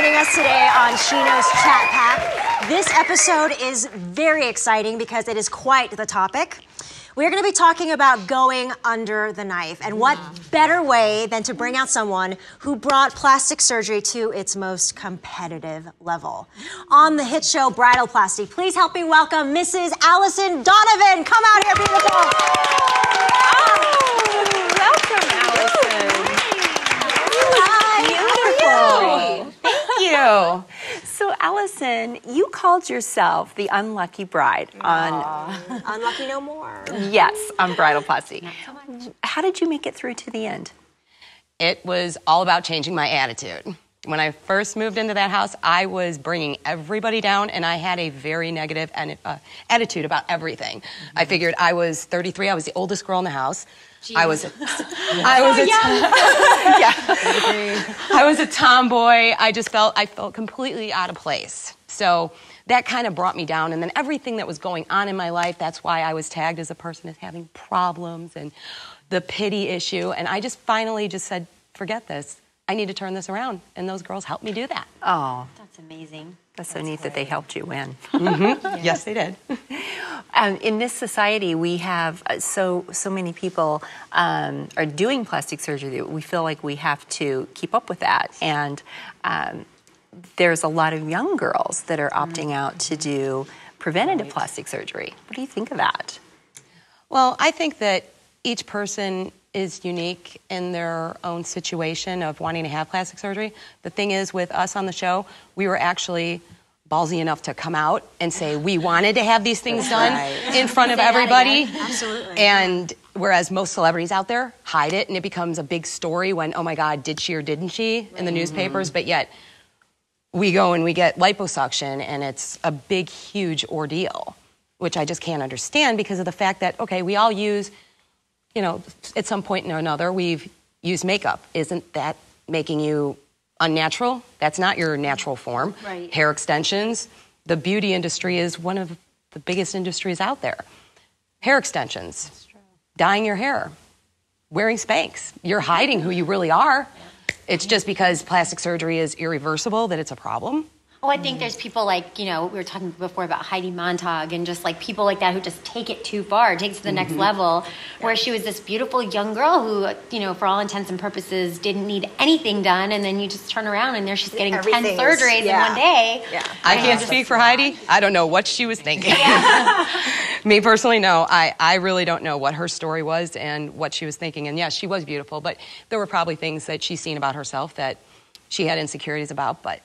joining us today on Chino's Chat Pack. This episode is very exciting because it is quite the topic. We're going to be talking about going under the knife, and what better way than to bring out someone who brought plastic surgery to its most competitive level. On the hit show Bridalplasty, please help me welcome Mrs. Allison Donovan. Come out here, beautiful. Oh, welcome, Allison. Hi, beautiful. Thank you. So, Allison, you called yourself the unlucky bride on... Unlucky no more. Yes, on Bridalplasty. Not so much. How did you make it through to the end? It was all about changing my attitude. When I first moved into that house, I was bringing everybody down, and I had a very negative attitude about everything. I figured I was 33. I was the oldest girl in the house. Jeez. I was a tomboy. I felt completely out of place. So that kind of brought me down. And then everything that was going on in my life, that's why I was tagged as a person as having problems and the pity issue. And I just finally just said, forget this. I need to turn this around. And those girls helped me do that. Oh, that's amazing. That's so neat that they helped you win. Mm-hmm. Yes, they did. In this society, we have so many people are doing plastic surgery that we feel like we have to keep up with that. And there's a lot of young girls that are opting out to do preventative plastic surgery. What do you think of that? Well, I think that each person is unique in their own situation of wanting to have plastic surgery. The thing is, with us on the show, we were actually ballsy enough to come out and say we wanted to have these things done in front of everybody. Absolutely. And whereas most celebrities out there hide it, and it becomes a big story when, oh my God, did she or didn't she in the newspapers? But yet we go and we get liposuction, and it's a big, huge ordeal, which I just can't understand because of the fact that, okay, we all use, you know, at some point or another, we've used makeup. Isn't that making you unnatural? That's not your natural form. Right. Hair extensions. The beauty industry is one of the biggest industries out there. Hair extensions. That's true. Dyeing your hair. Wearing Spanx. You're hiding who you really are. It's just because plastic surgery is irreversible that it's a problem. Oh, I think there's people like, you know, we were talking before about Heidi Montag and just like people like that who just take it too far, take it to the next level, where she was this beautiful young girl who, you know, for all intents and purposes didn't need anything done, and then you just turn around and there she's getting 10 surgeries in one day. Yeah. I can't speak for Heidi. I don't know what she was thinking. Me personally, no. I really don't know what her story was and what she was thinking. And yes, she was beautiful, but there were probably things that she's seen about herself that she had insecurities about, but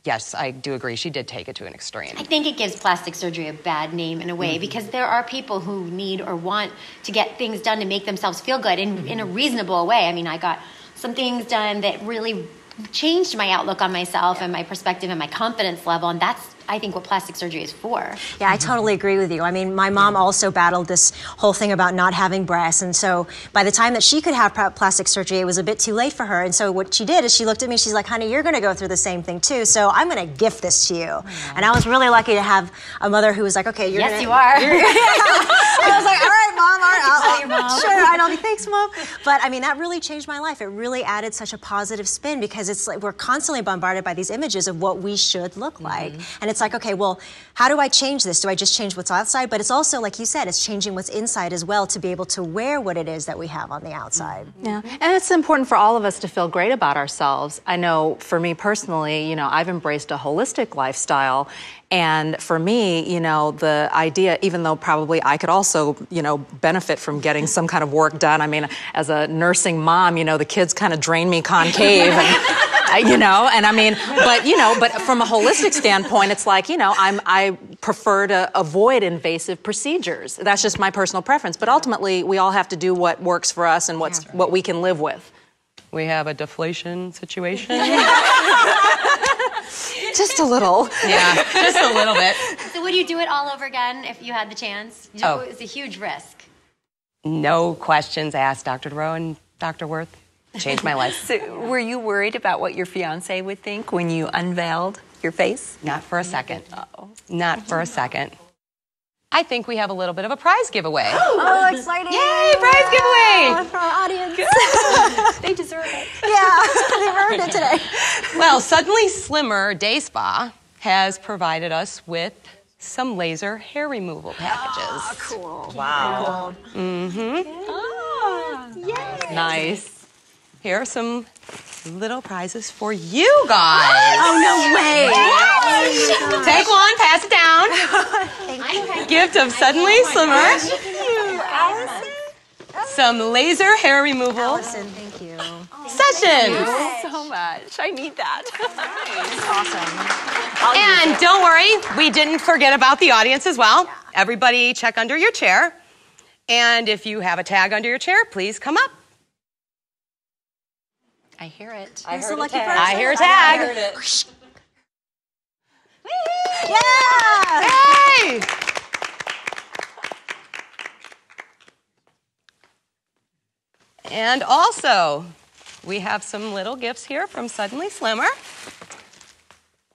yes, I do agree. She did take it to an extreme. I think it gives plastic surgery a bad name in a way because there are people who need or want to get things done to make themselves feel good in a reasonable way. I mean, I got some things done that really changed my outlook on myself and my perspective and my confidence level, and that's, I think, what plastic surgery is for. Yeah, I totally agree with you. I mean, my mom also battled this whole thing about not having breasts, and so by the time that she could have plastic surgery, it was a bit too late for her. And so what she did is she looked at me, she's like, honey, you're going to go through the same thing too, so I'm going to gift this to you. And I was really lucky to have a mother who was like, okay, you're Yes, you are. I was like, all right, Mom, all right, sure, I don't think, thanks, Mom. But I mean, that really changed my life. It really added such a positive spin because it's like we're constantly bombarded by these images of what we should look like. And it's like, okay, well, how do I change this? Do I just change what's outside? But it's also, like you said, it's changing what's inside as well to be able to wear what it is that we have on the outside. Yeah, and it's important for all of us to feel great about ourselves. I know for me personally, you know, I've embraced a holistic lifestyle. And for me, you know, the idea, even though probably I could also, you know, benefit from getting some kind of work done. I mean, as a nursing mom, you know, the kids kind of drain me concave. And, you know, and I mean, but, you know, but from a holistic standpoint, it's like, you know, I prefer to avoid invasive procedures. That's just my personal preference. But ultimately, we all have to do what works for us and what we can live with. We have a deflation situation. Just a little. Yeah, just a little bit. So would you do it all over again if you had the chance? Oh. It's a huge risk. No questions asked, Dr. DeRoe and Dr. Worth. Changed my life. So were you worried about what your fiance would think when you unveiled your face? Not for a second. Uh-oh. Not for a second. I think we have a little bit of a prize giveaway. Oh, exciting! Yay, prize giveaway! For our audience. They deserve it. Yeah, they've earned it today. Well, Suddenly Slimmer Day Spa has provided us with some laser hair removal packages. Oh, cool. Wow. Nice. Here are some little prizes for you guys. Oh, no way. Take one, pass it down. Gift of Suddenly Slimmer. Some laser hair removal Allison, thank you. sessions. So much. I need that. Awesome. And don't worry, we didn't forget about the audience as well. Everybody check under your chair. And if you have a tag under your chair, please come up. I hear it. Who's the lucky person? I hear a tag. Yeah! Hey! And also, we have some little gifts here from Suddenly Slimmer.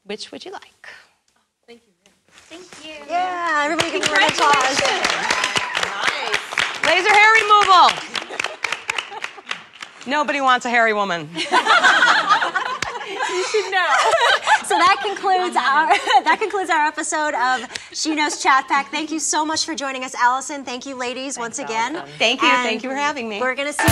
Which would you like? Thank you. Yeah, everybody give me a applause. Laser hair removal. Nobody wants a hairy woman. So that concludes our episode of She Knows Chat Pack. Thank you so much for joining us, Allison. Thank you, ladies, once again. Allison. Thank you. And Thank you for having me. We're gonna see you.